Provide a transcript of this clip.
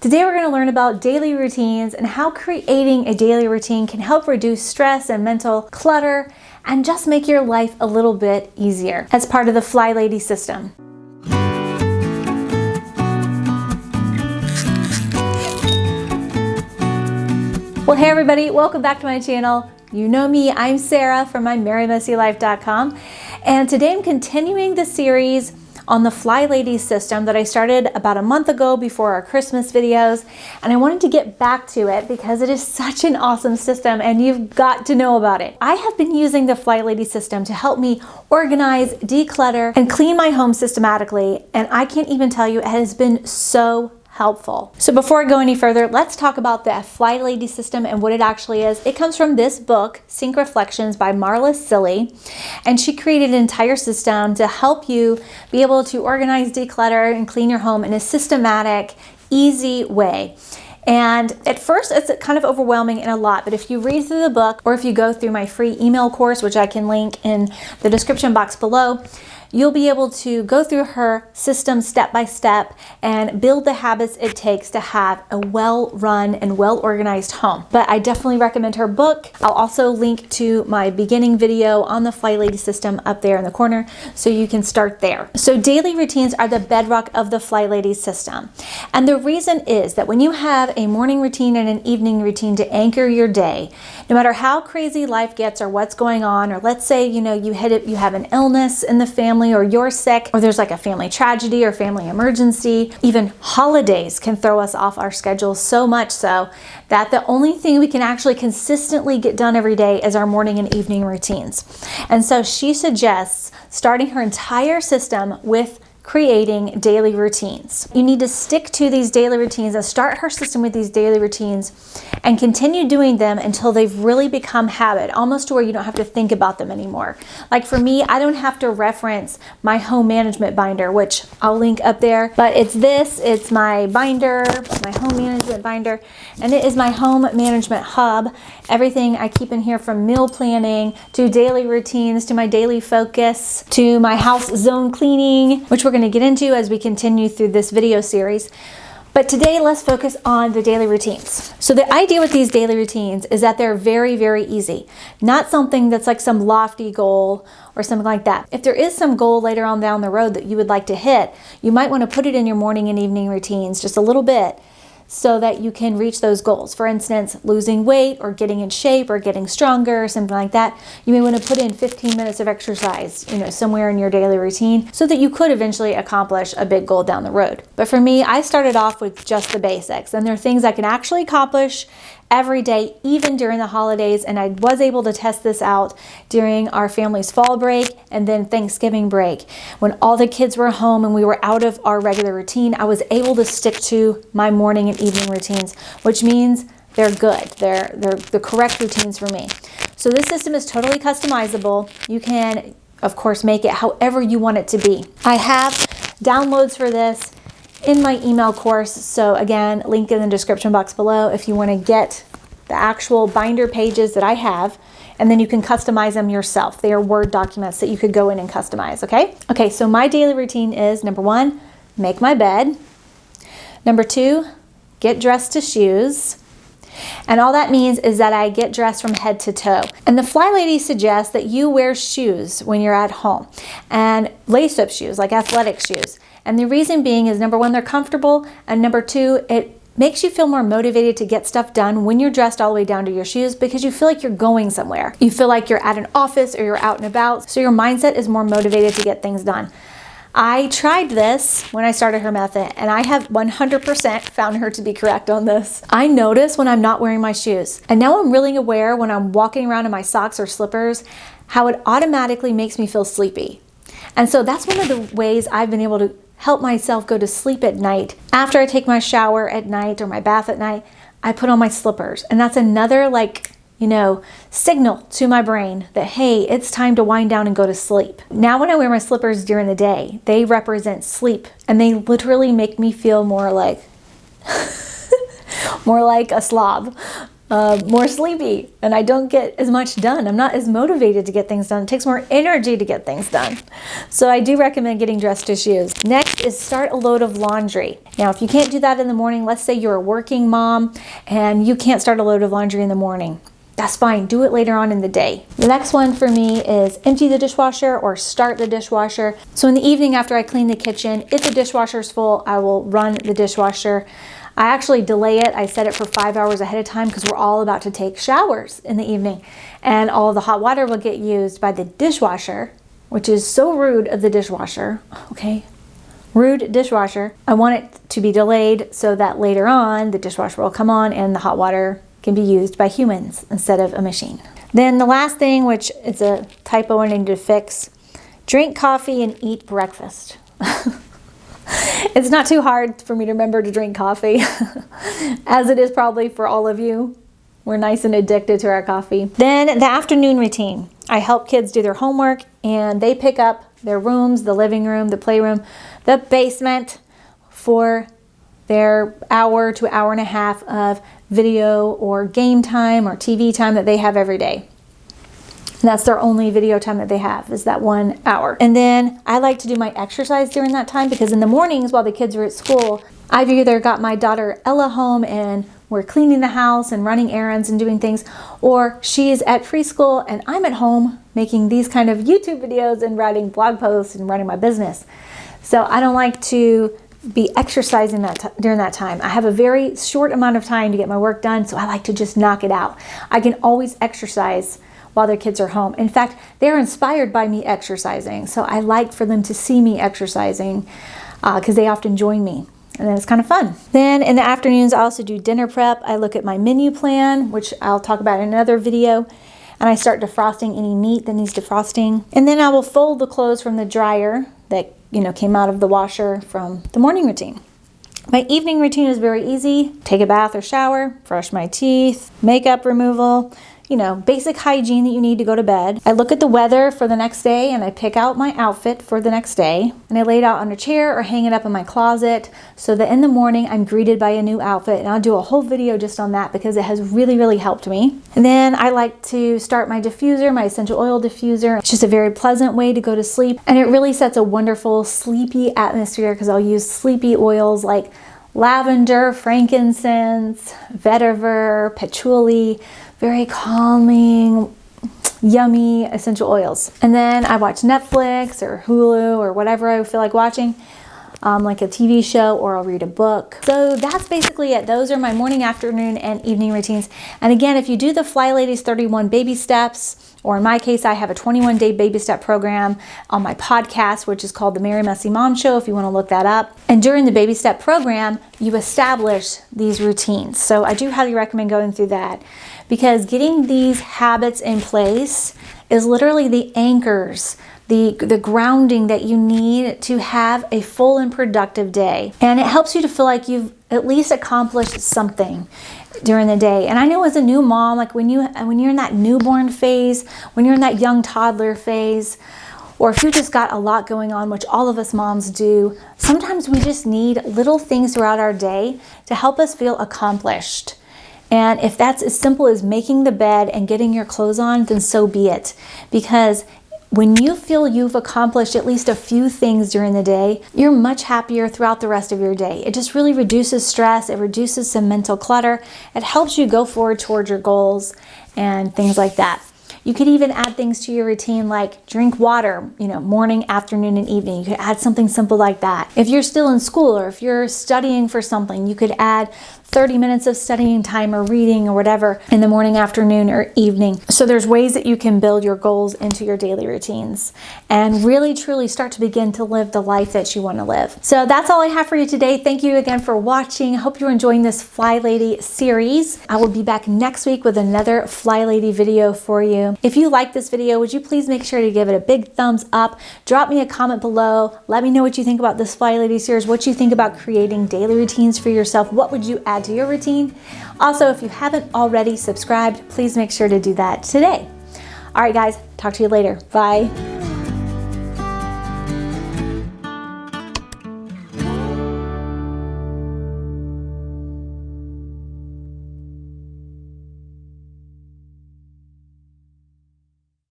Today we're going to learn about daily routines and how creating a daily routine can help reduce stress and mental clutter and just make your life a little bit easier as part of the Fly Lady system. Well, hey everybody, welcome back to my channel. You know me, I'm Sarah from MyMerryMessyLife.com, and today I'm continuing the series on the Fly Lady system that I started about a month ago before our Christmas videos, and I wanted to get back to it because it is such an awesome system and you've got to know about it. I have been using the Fly Lady system to help me organize, declutter, and clean my home systematically, and I can't even tell you, it has been so helpful. So before I go any further, let's talk about the Fly Lady system and what it actually is. It comes from this book, Sync Reflections by Marla Silly, and she created an entire system to help you be able to organize, declutter, and clean your home in a systematic, easy way. And at first it's kind of overwhelming and a lot, but if you read through the book or if you go through my free email course, which I can link in the description box below, you'll be able to go through her system step by step and build the habits it takes to have a well-run and well-organized home. But I definitely recommend her book. I'll also link to my beginning video on the Fly Lady system up there in the corner so you can start there. So daily routines are the bedrock of the Fly Lady system. And the reason is that when you have a morning routine and an evening routine to anchor your day, no matter how crazy life gets or what's going on, or let's say, you have an illness in the family, or you're sick, or there's like a family tragedy or family emergency. Even holidays can throw us off our schedule so much so that the only thing we can actually consistently get done every day is our morning and evening routines. And so she suggests starting her entire system with creating daily routines. You need to stick to these daily routines and start her system with these daily routines and continue doing them until they've really become habit, almost to where you don't have to think about them anymore. Like for me, I don't have to reference my home management binder, which I'll link up there, but it's my binder, my home management binder, and it is my home management hub. Everything I keep in here, from meal planning to daily routines to my daily focus to my house zone cleaning, which we're going to get into as we continue through this video series. But today let's focus on the daily routines. So the idea with these daily routines is that they're very, very easy. Not something that's like some lofty goal or something like that. If there is some goal later on down the road that you would like to hit, you might want to put it in your morning and evening routines just a little bit, so that you can reach those goals. For instance, losing weight or getting in shape or getting stronger or something like that. You may want to put in 15 minutes of exercise, somewhere in your daily routine so that you could eventually accomplish a big goal down the road. But for me, I started off with just the basics, and there are things I can actually accomplish every day, even during the holidays. And I was able to test this out during our family's fall break and then Thanksgiving break. When all the kids were home and we were out of our regular routine, I was able to stick to my morning and evening routines, which means they're good. They're the correct routines for me. So this system is totally customizable. You can, of course, make it however you want it to be. I have downloads for this in my email course. So again, link in the description box below if you want to get the actual binder pages that I have, and then you can customize them yourself. They are Word documents that you could go in and customize, okay? Okay, so my daily routine is, number one, make my bed. Number two, get dressed to shoes. And all that means is that I get dressed from head to toe. And the Fly Lady suggests that you wear shoes when you're at home, and lace-up shoes, like athletic shoes. And the reason being is, number one, they're comfortable, and number two, it makes you feel more motivated to get stuff done when you're dressed all the way down to your shoes, because you feel like you're going somewhere. You feel like you're at an office or you're out and about, so your mindset is more motivated to get things done. I tried this when I started her method, and I have 100% found her to be correct on this. I notice when I'm not wearing my shoes, and now I'm really aware when I'm walking around in my socks or slippers, how it automatically makes me feel sleepy. And so that's one of the ways I've been able to help myself go to sleep at night. After I take my shower at night or my bath at night, I put on my slippers, and that's another signal to my brain that, hey, it's time to wind down and go to sleep. Now when I wear my slippers during the day, they represent sleep, and they literally make me feel more like a slob. more sleepy and I don't get as much done. I'm not as motivated to get things done. It takes more energy to get things done. So I do recommend getting dressed to shoes. Next is start a load of laundry. Now, if you can't do that in the morning, let's say you're a working mom and you can't start a load of laundry in the morning. That's fine. Do it later on in the day. The next one for me is empty the dishwasher or start the dishwasher. So in the evening after I clean the kitchen, if the dishwasher is full, I will run the dishwasher. I actually delay it. I set it for 5 hours ahead of time because we're all about to take showers in the evening. And all the hot water will get used by the dishwasher, which is so rude of the dishwasher, okay? Rude dishwasher. I want it to be delayed so that later on the dishwasher will come on and the hot water can be used by humans instead of a machine. Then the last thing, which is a typo I need to fix, drink coffee and eat breakfast. It's not too hard for me to remember to drink coffee, as it is probably for all of you. We're nice and addicted to our coffee. Then the afternoon routine. I help kids do their homework and they pick up their rooms, the living room, the playroom, the basement for their hour to hour and a half of video or game time or TV time that they have every day. And that's their only video time that they have, is that 1 hour. And then I like to do my exercise during that time because in the mornings while the kids are at school, I've either got my daughter Ella home and we're cleaning the house and running errands and doing things, or she is at preschool and I'm at home making these kind of YouTube videos and writing blog posts and running my business. So I don't like to be exercising during that time. I have a very short amount of time to get my work done, so I like to just knock it out. I can always exercise while their kids are home. In fact, they're inspired by me exercising, so I like for them to see me exercising because they often join me. And then it's kind of fun. Then in the afternoons, I also do dinner prep. I look at my menu plan, which I'll talk about in another video. And I start defrosting any meat that needs defrosting. And then I will fold the clothes from the dryer that came out of the washer from the morning routine. My evening routine is very easy. Take a bath or shower, brush my teeth, makeup removal, basic hygiene that you need to go to bed. I look at the weather for the next day and I pick out my outfit for the next day. And I lay it out on a chair or hang it up in my closet so that in the morning I'm greeted by a new outfit. And I'll do a whole video just on that because it has really, really helped me. And then I like to start my diffuser, my essential oil diffuser. It's just a very pleasant way to go to sleep. And it really sets a wonderful sleepy atmosphere because I'll use sleepy oils like lavender, frankincense, vetiver, patchouli, very calming, yummy essential oils. And then I watch Netflix or Hulu or whatever I feel like watching, like a TV show, or I'll read a book. So that's basically it. Those are my morning, afternoon, and evening routines. And again, if you do the Fly Ladies 31 baby steps, or in my case, I have a 21-day baby step program on my podcast, which is called The Merry Messy Mom Show, if you want to look that up. And during the baby step program, you establish these routines. So I do highly recommend going through that because getting these habits in place is literally the anchors, the grounding that you need to have a full and productive day. And it helps you to feel like you've at least accomplished something during the day. And I know as a new mom, like when you're in that newborn phase, when you're in that young toddler phase, or if you just got a lot going on, which all of us moms do, sometimes we just need little things throughout our day to help us feel accomplished. And if that's as simple as making the bed and getting your clothes on, then so be it. Because when you feel you've accomplished at least a few things during the day, you're much happier throughout the rest of your day. It just really reduces stress. It reduces some mental clutter. It helps you go forward towards your goals and things like that. You could even add things to your routine like drink water, morning, afternoon, and evening. You could add something simple like that. If you're still in school or if you're studying for something, you could add 30 minutes of studying time or reading or whatever in the morning, afternoon, or evening. So there's ways that you can build your goals into your daily routines and really truly start to begin to live the life that you want to live. So that's all I have for you today. Thank you again for watching. I hope you're enjoying this Fly Lady series. I will be back next week with another Fly Lady video for you. If you like this video, would you please make sure to give it a big thumbs up, drop me a comment below, let me know what you think about this Fly Lady series, what you think about creating daily routines for yourself, what would you add to your routine. Also, if you haven't already subscribed, please make sure to do that today. All right, guys, talk to you later. Bye.